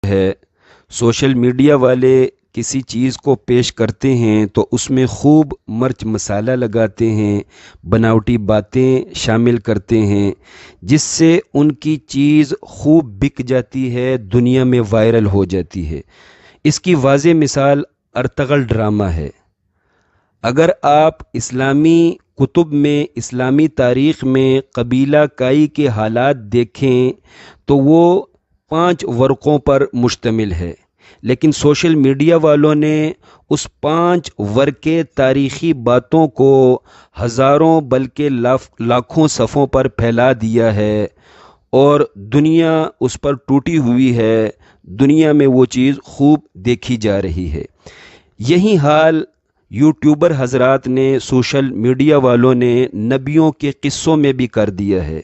ہے social media والے کسی چیز کو پیش کرتے ہیں تو اس میں خوب مرچ مسالہ لگاتے ہیں، بناوٹی باتیں شامل کرتے ہیں، جس سے ان کی چیز خوب بک جاتی ہے، دنیا میں وائرل ہو جاتی ہے۔ اس کی واضح مثال ارطغرل ڈرامہ ہے۔ اگر آپ اسلامی کتب میں، اسلامی تاریخ میں قبیلہ کائی کے حالات دیکھیں تو وہ 5 ورقوں پر مشتمل ہے، لیکن سوشل میڈیا والوں نے اس 5 ورقے تاریخی باتوں کو ہزاروں بلکہ لاکھوں صفحوں پر پھیلا دیا ہے، اور دنیا اس پر ٹوٹی ہوئی ہے، دنیا میں وہ چیز خوب دیکھی جا رہی ہے۔ یہی حال یوٹیوبر حضرات نے، سوشل میڈیا والوں نے نبیوں کے قصوں میں بھی کر دیا ہے۔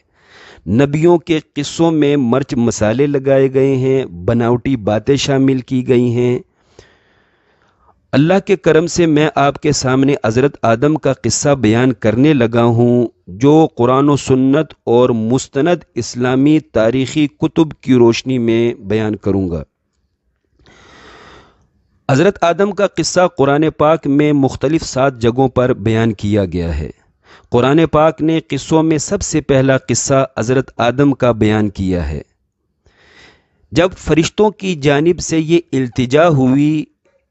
نبیوں کے قصوں میں مرچ مسالے لگائے گئے ہیں، بناوٹی باتیں شامل کی گئی ہیں۔ اللہ کے کرم سے میں آپ کے سامنے حضرت آدم کا قصہ بیان کرنے لگا ہوں، جو قرآن و سنت اور مستند اسلامی تاریخی کتب کی روشنی میں بیان کروں گا۔ حضرت آدم کا قصہ قرآن پاک میں مختلف 7 جگہوں پر بیان کیا گیا ہے۔ قرآن پاک نے قصوں میں سب سے پہلا قصہ حضرت آدم کا بیان کیا ہے۔ جب فرشتوں کی جانب سے یہ التجا ہوئی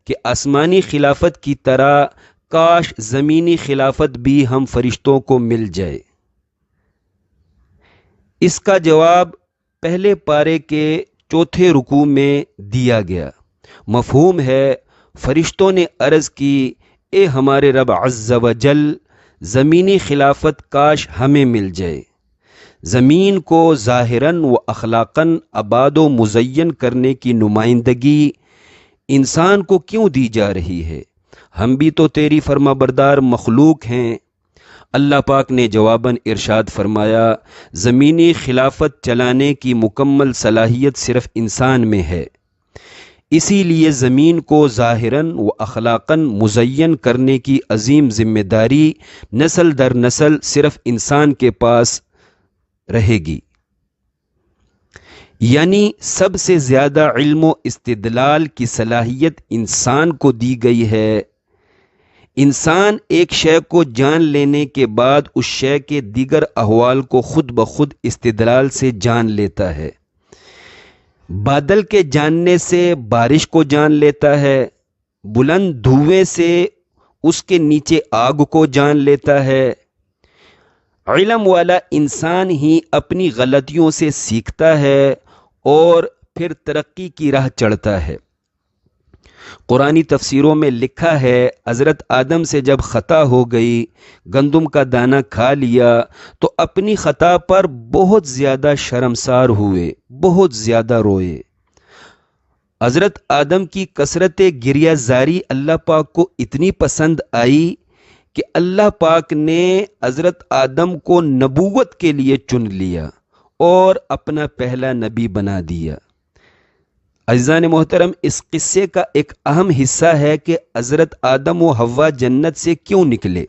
کہ آسمانی خلافت کی طرح کاش زمینی خلافت بھی ہم فرشتوں کو مل جائے، اس کا جواب پہلے پارے کے 4 رکوع میں دیا گیا۔ مفہوم ہے، فرشتوں نے عرض کی، اے ہمارے رب عز و جل، زمینی خلافت کاش ہمیں مل جائے۔ زمین کو ظاہراً و اخلاقاً آباد و مزین کرنے کی نمائندگی انسان کو کیوں دی جا رہی ہے؟ ہم بھی تو تیری فرما بردار مخلوق ہیں۔ اللہ پاک نے جواباً ارشاد فرمایا، زمینی خلافت چلانے کی مکمل صلاحیت صرف انسان میں ہے، اسی لیے زمین کو ظاہراً و اخلاقاً مزین کرنے کی عظیم ذمہ داری نسل در نسل صرف انسان کے پاس رہے گی۔ یعنی سب سے زیادہ علم و استدلال کی صلاحیت انسان کو دی گئی ہے۔ انسان ایک شے کو جان لینے کے بعد اس شے کے دیگر احوال کو خود بخود استدلال سے جان لیتا ہے۔ بادل کے جاننے سے بارش کو جان لیتا ہے، بلند دھوئیں سے اس کے نیچے آگ کو جان لیتا ہے۔ علم والا انسان ہی اپنی غلطیوں سے سیکھتا ہے اور پھر ترقی کی راہ چڑھتا ہے۔ قرآنی تفسیروں میں لکھا ہے، حضرت آدم سے جب خطا ہو گئی، گندم کا دانہ کھا لیا تو اپنی خطا پر بہت زیادہ شرمسار ہوئے، بہت زیادہ روئے۔ حضرت آدم کی کثرت گریہ زاری اللہ پاک کو اتنی پسند آئی کہ اللہ پاک نے حضرت آدم کو نبوت کے لیے چن لیا اور اپنا پہلا نبی بنا دیا۔ عزیزان محترم، اس قصے کا ایک اہم حصہ ہے کہ حضرت آدم و حوا جنت سے کیوں نکلے۔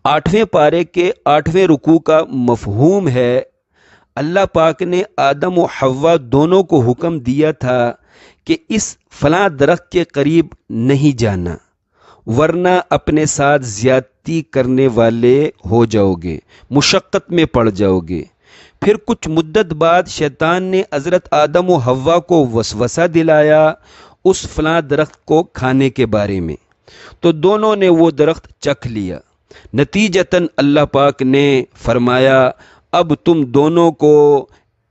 8ویں پارے کے 8ویں رکوع کا مفہوم ہے، اللہ پاک نے آدم و حوا دونوں کو حکم دیا تھا کہ اس فلاں درخت کے قریب نہیں جانا، ورنہ اپنے ساتھ زیادتی کرنے والے ہو جاؤ گے، مشقت میں پڑ جاؤ گے۔ پھر کچھ مدت بعد شیطان نے حضرت آدم و حوا کو وسوسہ دلایا اس فلاں درخت کو کھانے کے بارے میں، تو دونوں نے وہ درخت چکھ لیا۔ نتیجتاً اللہ پاک نے فرمایا، اب تم دونوں کو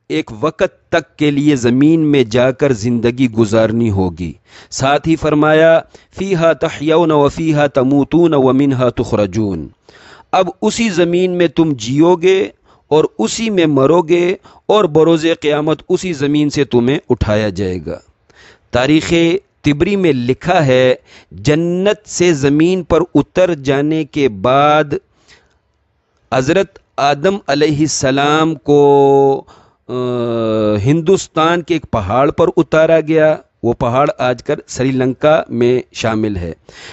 ایک وقت تک کے لیے زمین میں جا کر زندگی گزارنی ہوگی۔ ساتھ ہی فرمایا، فیہا تحیون و فیہا تموتون و منہا تخرجون۔ اب اسی زمین میں تم جیو گے اور اسی میں مرو گے، اور بروز قیامت اسی زمین سے تمہیں اٹھایا جائے گا۔ تاریخ طبری میں لکھا ہے، جنت سے زمین پر اتر جانے کے بعد حضرت آدم علیہ السلام کو ہندوستان کے ایک پہاڑ پر اتارا گیا، وہ پہاڑ آج کل سری لنکا میں شامل ہے،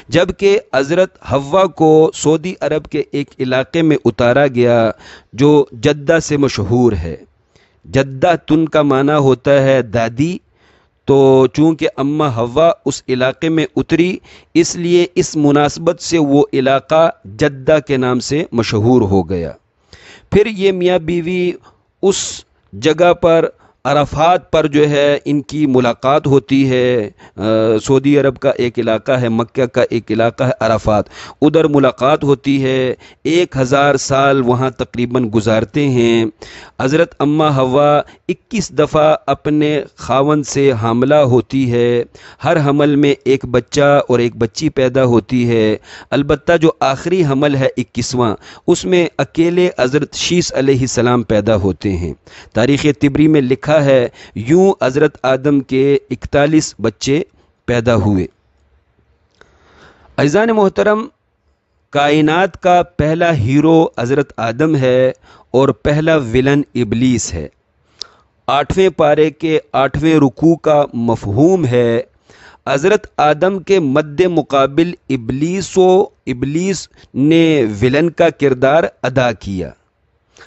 جبکہ حضرت حوا کو سعودی عرب کے ایک علاقے میں اتارا گیا جو جدہ سے مشہور ہے۔ جدہ تن کا معنی ہوتا ہے دادی، تو چونکہ اماں حوا اس علاقے میں اتری، اس لیے اس مناسبت سے وہ علاقہ جدہ کے نام سے مشہور ہو گیا۔ پھر یہ میاں بیوی اس جگہ پر عرفات پر جو ہے ان کی ملاقات ہوتی ہے۔ سعودی عرب کا ایک علاقہ ہے، مکہ کا ایک علاقہ ہے عرفات، ادھر ملاقات ہوتی ہے۔ 1000 سال وہاں تقریباً گزارتے ہیں۔ حضرت اماں حوا 21 دفعہ اپنے خاوند سے حاملہ ہوتی ہے۔ ہر حمل میں ایک بچہ اور ایک بچی پیدا ہوتی ہے، البتہ جو آخری حمل ہے 21واں، اس میں اکیلے حضرت شیس علیہ السلام پیدا ہوتے ہیں۔ تاریخ طبری میں لکھا ہے یوں حضرت آدم کے 41 بچے پیدا ہوئے۔ عزیزان محترم، کائنات کا پہلا ہیرو حضرت آدم ہے اور پہلا ولن ابلیس ہے۔ 8ویں پارے کے 8ویں رکوع کا مفہوم ہے حضرت آدم کے مد مقابل ابلیس نے ولن کا کردار ادا کیا۔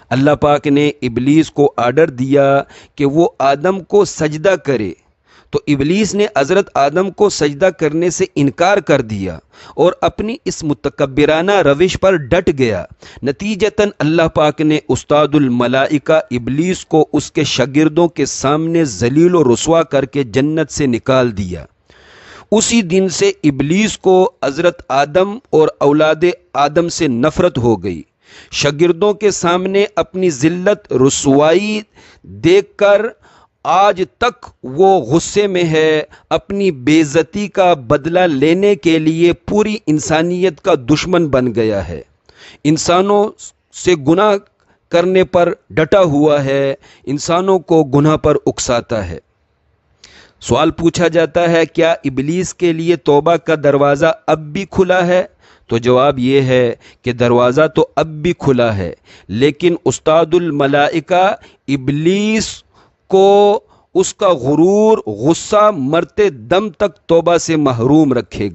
اللہ پاک نے ابلیس کو آرڈر دیا کہ وہ آدم کو سجدہ کرے، تو ابلیس نے حضرت آدم کو سجدہ کرنے سے انکار کر دیا اور اپنی اس متکبرانہ روش پر ڈٹ گیا۔ نتیجتاً اللہ پاک نے استاد الملائکہ ابلیس کو اس کے شاگردوں کے سامنے ذلیل و رسوا کر کے جنت سے نکال دیا۔ اسی دن سے ابلیس کو حضرت آدم اور اولاد آدم سے نفرت ہو گئی۔ شاگردوں کے سامنے اپنی ذلت رسوائی دیکھ کر آج تک وہ غصے میں ہے، اپنی بے عزتی کا بدلہ لینے کے لیے پوری انسانیت کا دشمن بن گیا ہے، انسانوں سے گناہ کرنے پر ڈٹا ہوا ہے، انسانوں کو گناہ پر اکساتا ہے۔ سوال پوچھا جاتا ہے کیا ابلیس کے لیے توبہ کا دروازہ اب بھی کھلا ہے؟ تو جواب یہ ہے کہ دروازہ تو اب بھی کھلا ہے، لیکن استاد الملائکہ ابلیس کو اس کا غرور، غصہ مرتے دم تک توبہ سے محروم رکھے گا۔